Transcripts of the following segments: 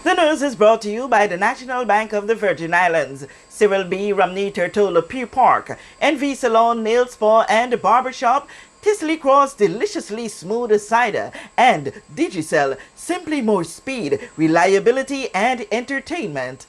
The news is brought to you by the National Bank of the Virgin Islands, Cyril B. Romney Turtola Pier Park, NV Salon, Nail Spa and Barbershop, Tisley Cross Deliciously Smooth Cider, and Digicel, simply more speed, reliability and entertainment.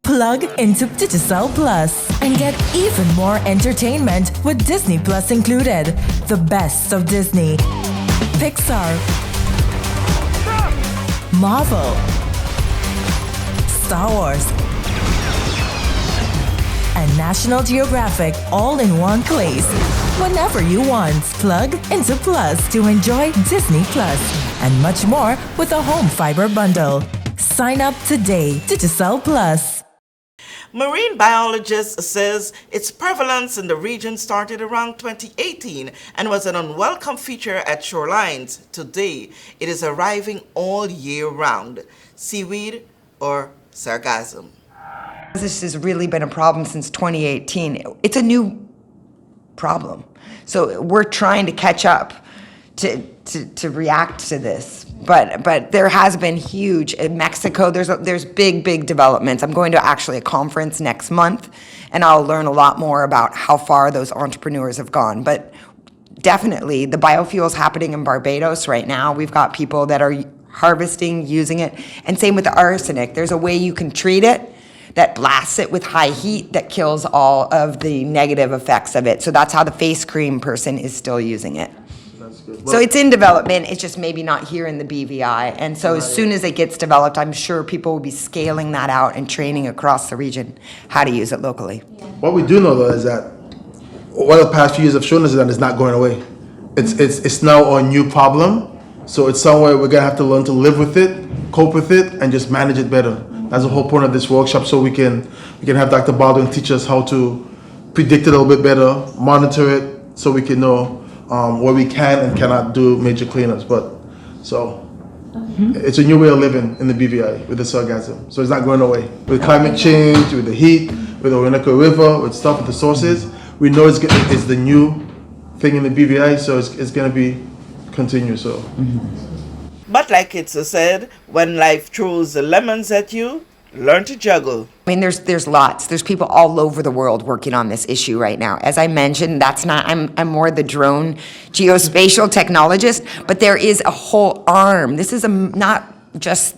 Plug into Digicel Plus and get even more entertainment with Disney Plus included. The best of Disney, Pixar, Marvel, Star Wars, and National Geographic all in one place. Whenever you want, plug into Plus to enjoy Disney Plus and much more with a home fiber bundle. Sign up today. Digicel Plus. Marine biologist says its prevalence in the region started around 2018 and was an unwelcome feature at shorelines. Today, it is arriving all year round. Seaweed or sargassum. This has really been a problem since 2018. It's a new problem. So we're trying to catch up to react to this. But there has been huge in Mexico. There's big developments. I'm going to actually a conference next month, and I'll learn a lot more about how far those entrepreneurs have gone. But definitely, the biofuels happening in Barbados right now. We've got people that are harvesting, using it, and same with the arsenic. There's a way you can treat it that blasts it with high heat that kills all of the negative effects of it. So that's how the face cream person is still using it. So it's in development, it's just maybe not here in the BVI. And so as soon as it gets developed, I'm sure people will be scaling that out and training across the region how to use it locally. What we do know though is that what the past few years have shown us is that it's not going away. It's now a new problem. So it's somewhere we're gonna have to learn to live with it, cope with it, and just manage it better. That's the whole point of this workshop, so we can have Dr. Baldwin teach us how to predict it a little bit better, monitor it, so we can know where we can and cannot do major cleanups. But so it's a new way of living in the BVI with the sargassum. So it's not going away. With climate change, with the heat, with the Orinoco River, with stuff, with the sources, we know it's the new thing in the BVI, so it's going to be continuous. So. But like it's said, when life throws the lemons at you, learn to juggle. I mean, there's lots. There's people all over the world working on this issue right now. As I mentioned, I'm more the drone geospatial technologist, but there is a whole arm. This is not just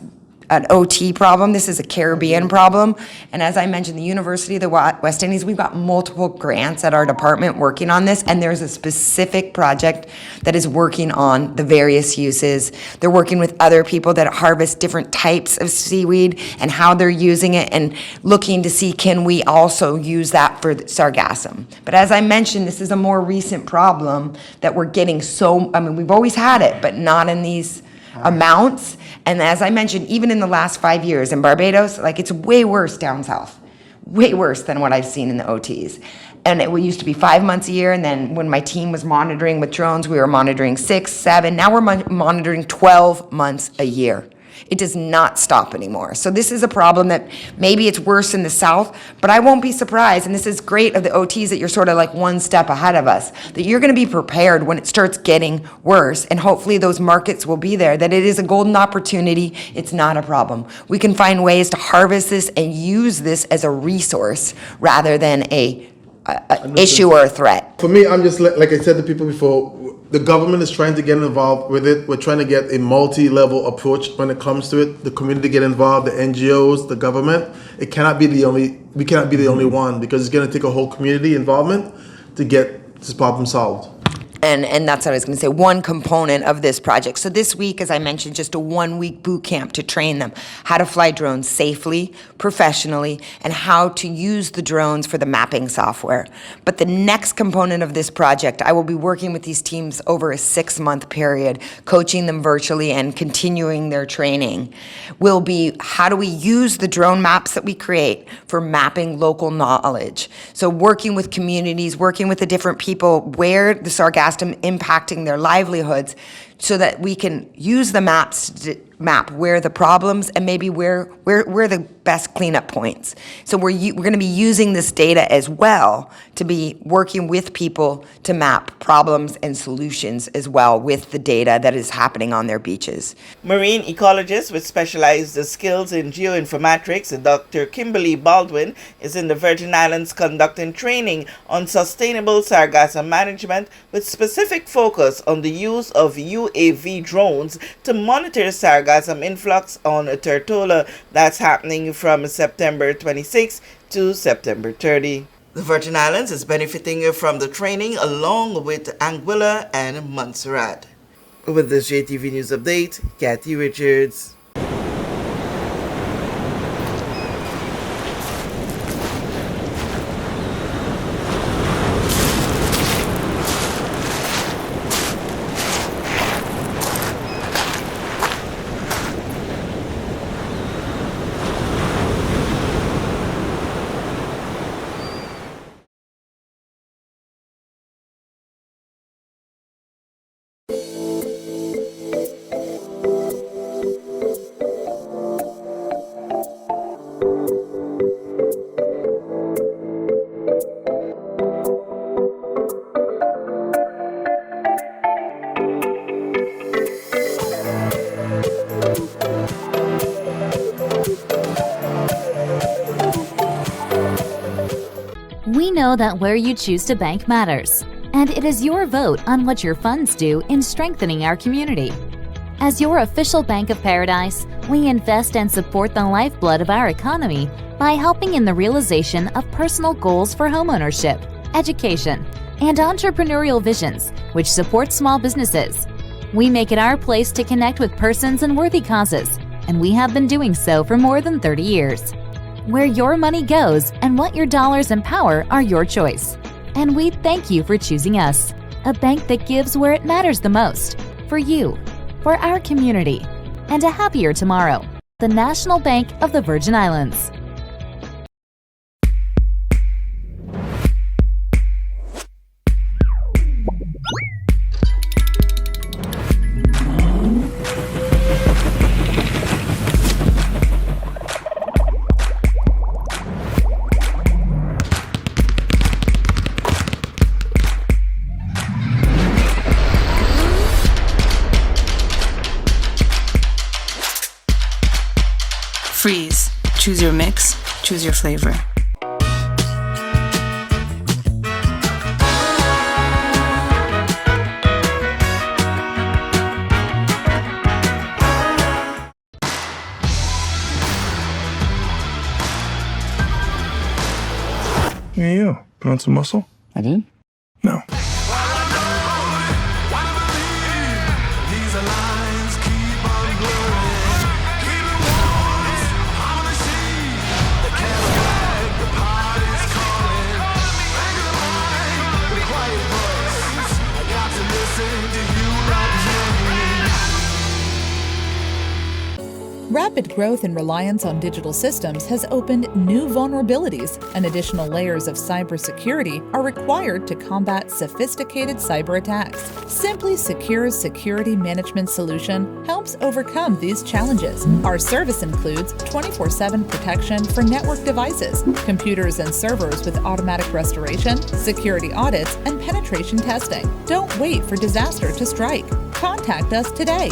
an OT problem. This is a Caribbean problem. And as I mentioned, the University of the West Indies, we've got multiple grants at our department working on this, and there's a specific project that is working on the various uses. They're working with other people that harvest different types of seaweed and how they're using it, and looking to see, can we also use that for sargassum? But as I mentioned, this is a more recent problem that we're getting we've always had it, but not in these amounts. And as I mentioned, even in the last 5 years in Barbados, it's way worse down south, way worse than what I've seen in the OTs. And it used to be 5 months a year, and then when my team was monitoring with drones, we were monitoring 6, 7. Now we're monitoring 12 months a year. It does not stop anymore. So this is a problem that maybe it's worse in the south, but I won't be surprised, and this is great of the OTs that you're sort of like one step ahead of us, that you're going to be prepared when it starts getting worse, and hopefully those markets will be there, that it is a golden opportunity. It's not a problem. We can find ways to harvest this and use this as a resource rather than a issue or a threat. For me, I'm just like I said to people before, the government is trying to get involved with it. We're trying to get a multi-level approach when it comes to it. The community get involved, the NGOs, the government. We cannot be the only one, because it's going to take a whole community involvement to get this problem solved. And that's what I was going to say, one component of this project. So this week, as I mentioned, just a 1-week boot camp to train them how to fly drones safely, professionally, and how to use the drones for the mapping software. But the next component of this project, I will be working with these teams over a 6-month period, coaching them virtually and continuing their training, will be how do we use the drone maps that we create for mapping local knowledge. So working with communities, working with the different people where the Sargassum impacting their livelihoods, so that we can use the maps to map where the problems and maybe where the best cleanup points. So we're going to be using this data as well to be working with people to map problems and solutions as well with the data that is happening on their beaches. Marine ecologist with specialized skills in geoinformatics, Dr. Kimberly Baldwin, is in the Virgin Islands conducting training on sustainable sargassum management with specific focus on the use of UAV drones to monitor sargassum influx on Tortola. That's happening from September 26 to September 30. The Virgin Islands is benefiting from the training along with Anguilla and Montserrat. With this JTV News Update, Kathy Richards. We know that where you choose to bank matters, and it is your vote on what your funds do in strengthening our community. As your official Bank of Paradise, we invest and support the lifeblood of our economy by helping in the realization of personal goals for homeownership, education, and entrepreneurial visions, which support small businesses. We make it our place to connect with persons and worthy causes, and we have been doing so for more than 30 years. Where your money goes and what your dollars empower are your choice. And we thank you for choosing us, a bank that gives where it matters the most, for you, for our community, and a happier tomorrow. The National Bank of the Virgin Islands. Freeze. Choose your mix. Choose your flavor. Hey, you. Put on some muscle? I did? No. Rapid growth and reliance on digital systems has opened new vulnerabilities, and additional layers of cybersecurity are required to combat sophisticated cyber attacks. Simply Secure's security management solution helps overcome these challenges. Our service includes 24/7 protection for network devices, computers and servers with automatic restoration, security audits, and penetration testing. Don't wait for disaster to strike. Contact us today.